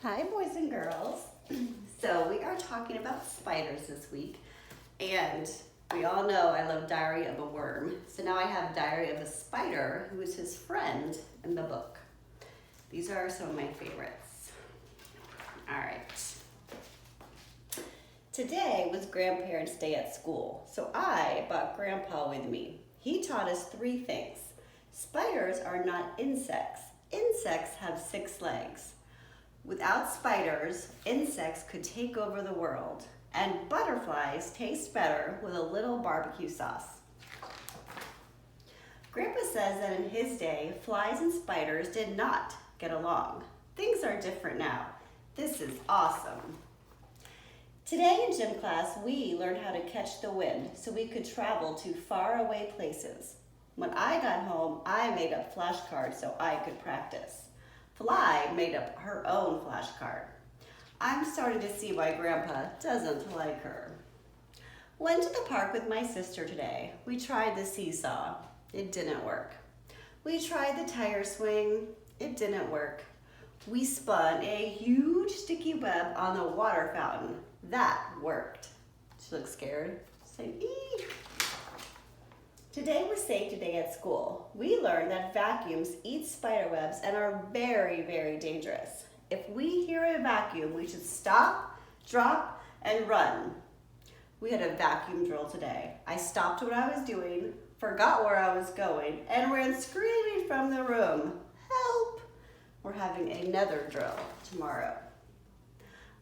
Hi, boys and girls. So we are talking about spiders this week, and we all know I love Diary of a Worm. So now I have Diary of a Spider, who is his friend in the book. These are some of my favorites. All right. Today was Grandparents' Day at school, so I brought Grandpa with me. He taught us 3 things. Spiders are not insects. Insects have 6 legs. Without spiders, insects could take over the world, and butterflies taste better with a little barbecue sauce. Grandpa says that in his day, flies and spiders did not get along. Things are different now. This is awesome. Today in gym class, we learned how to catch the wind so we could travel to faraway places. When I got home, I made up flashcards so I could practice. Fly made up her own flashcard. I'm starting to see why Grandpa doesn't like her. Went to the park with my sister today. We tried the seesaw. It didn't work. We tried the tire swing. It didn't work. We spun a huge sticky web on the water fountain. That worked. She looks scared. Say, ee. Today was Safety Day at school. We learned that vacuums eat spider webs and are very, very dangerous. If we hear a vacuum, we should stop, drop, and run. We had a vacuum drill today. I stopped what I was doing, forgot where I was going, and ran screaming from the room. Help! We're having another drill tomorrow.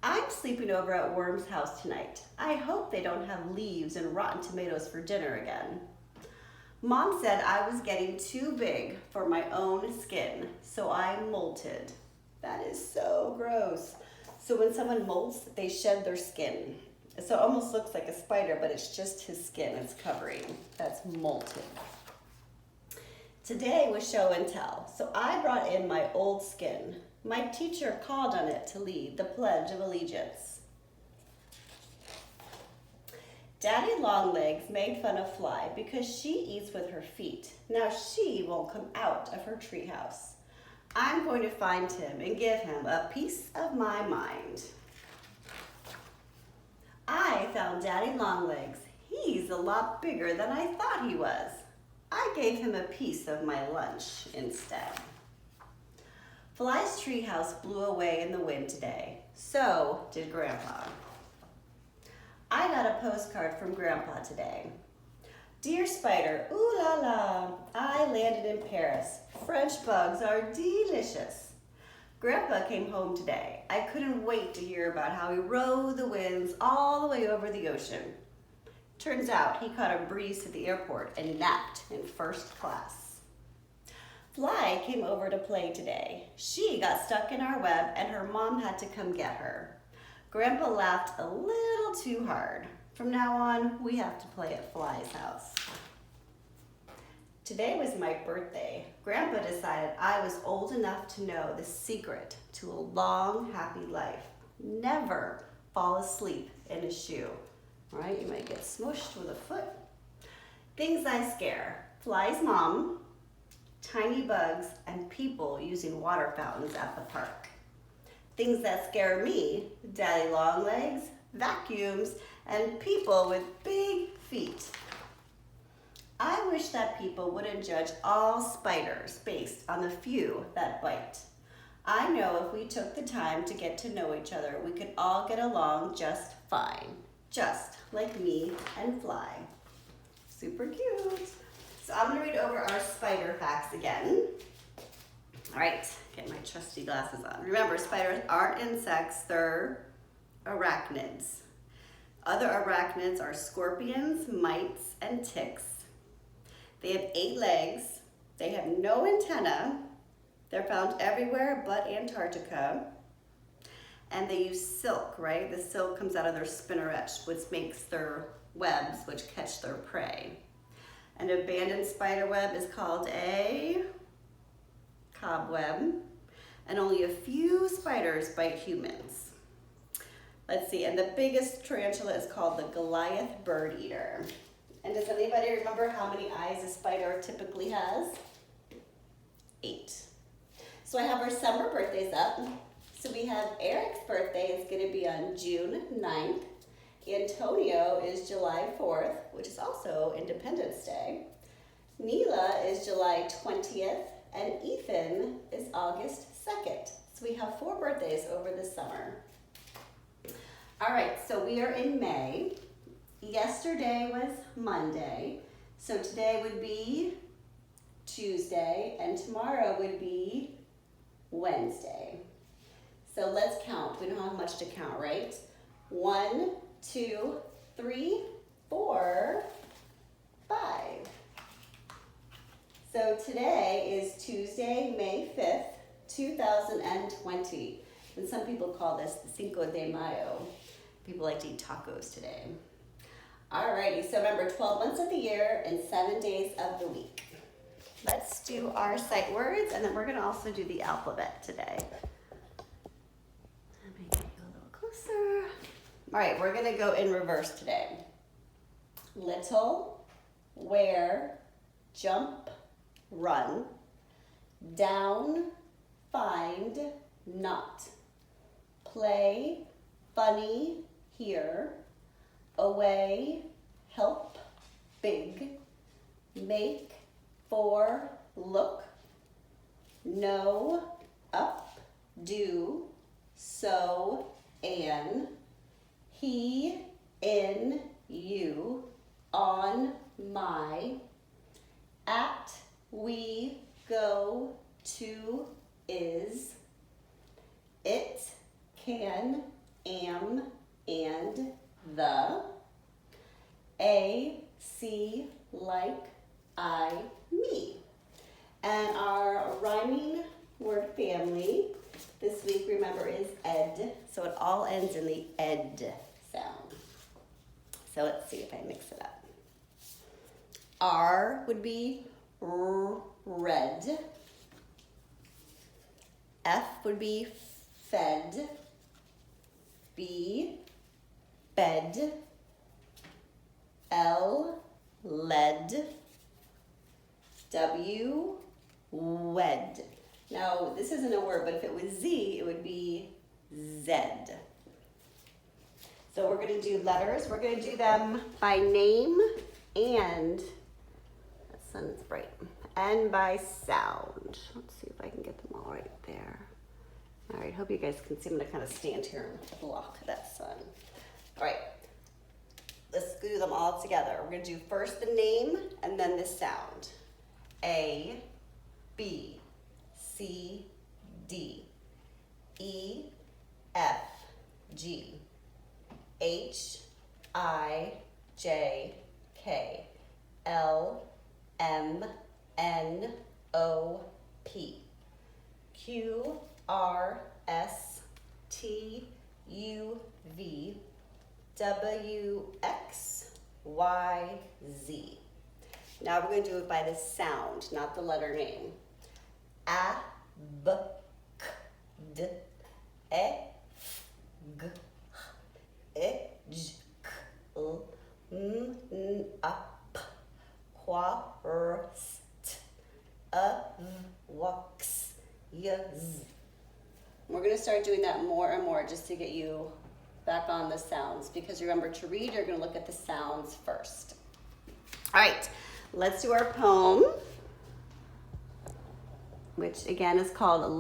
I'm sleeping over at Worm's house tonight. I hope they don't have leaves and rotten tomatoes for dinner again. Mom said I was getting too big for my own skin, so I molted. That is so gross. So when someone molts, they shed their skin. So it almost looks like a spider, but it's just his skin it's covering. That's molting. Today was show and tell, so I brought in my old skin. My teacher called on it to lead the Pledge of Allegiance. Daddy Longlegs made fun of Fly because she eats with her feet. Now she won't come out of her treehouse. I'm going to find him and give him a piece of my mind. I found Daddy Longlegs. He's a lot bigger than I thought he was. I gave him a piece of my lunch instead. Fly's treehouse blew away in the wind today. So did Grandpa. I got a postcard from Grandpa today. Dear Spider, ooh la la, I landed in Paris. French bugs are delicious. Grandpa came home today. I couldn't wait to hear about how he rode the winds all the way over the ocean. Turns out he caught a breeze to the airport and napped in first class. Fly came over to play today. She got stuck in our web and her mom had to come get her. Grandpa laughed a little too hard. From now on, we have to play at Fly's house. Today was my birthday. Grandpa decided I was old enough to know the secret to a long, happy life. Never fall asleep in a shoe. All right, you might get smushed with a foot. Things I scare. Fly's mom, tiny bugs, and people using water fountains at the park. Things that scare me, Daddy Longlegs, vacuums, and people with big feet. I wish that people wouldn't judge all spiders based on the few that bite. I know if we took the time to get to know each other, we could all get along just fine. Just like me and Fly. Super cute. So I'm gonna read over our spider facts again. All right, get my trusty glasses on. Remember, spiders aren't insects, they're arachnids. Other arachnids are scorpions, mites, and ticks. They have 8 legs. They have no antenna. They're found everywhere but Antarctica. And they use silk, right? The silk comes out of their spinneret, which makes their webs, which catch their prey. An abandoned spider web is called a cobweb, and only a few spiders bite humans. Let's see, and the biggest tarantula is called the Goliath bird eater. And does anybody remember how many eyes a spider typically has? 8. So I have our summer birthdays up. So we have Eric's birthday is going to be on June 9th. Antonio is July 4th, which is also Independence Day. Neela is July 20th, and Ethan is August 2nd. So we have 4 birthdays over the summer. All right, so we are in May. Yesterday was Monday, so today would be Tuesday, and tomorrow would be Wednesday. So let's count. We don't have much to count, right? 1, 2, 3, 4, 5. So today is Tuesday, May 5th, 2020. And some people call this the Cinco de Mayo. People like to eat tacos today. Alrighty, so remember 12 months of the year and 7 days of the week. Let's do our sight words, and then we're gonna also do the alphabet today. Let me get you a little closer. All right, we're gonna go in reverse today. Little, wear, jump, run, down, find, not, play, funny, here, away, help, big, make, for, look, no, up, do, so, an, he, in, you, on, my, at, we, go, to, is, it, can, am, and, the, a, see, like, I, me. And our rhyming word family this week, remember, is ed. So it all ends in the ed sound. So let's see if I mix it up. R would be red. F would be fed. B, bed. L, led. W, wed. Now, this isn't a word, but if it was Z, it would be Zed. So we're going to do letters. We're going to do them by name and, that sun's bright, and by sound. Let's see if I can get them all right there. All right, hope you guys can see. I'm going to kind of stand here and block that sun. All right, let's do them all together. We're going to do first the name and then the sound. A, B, C, D, E, F, G, H, I, J, K, L, M, N, O, P, Q, R, S, T, U, V, W, X, Y, Z. Now we're going to do it by the sound, not the letter name. A, B, K, D, E, F, G, H, I, J, K, L, M, N, A, P, Q, R, S, T, A, V, W, X, Y, Z. We're going to start doing that more and more just to get you back on the sounds, because remember, to read, you're going to look at the sounds first. All right. Let's do our poem, which again is called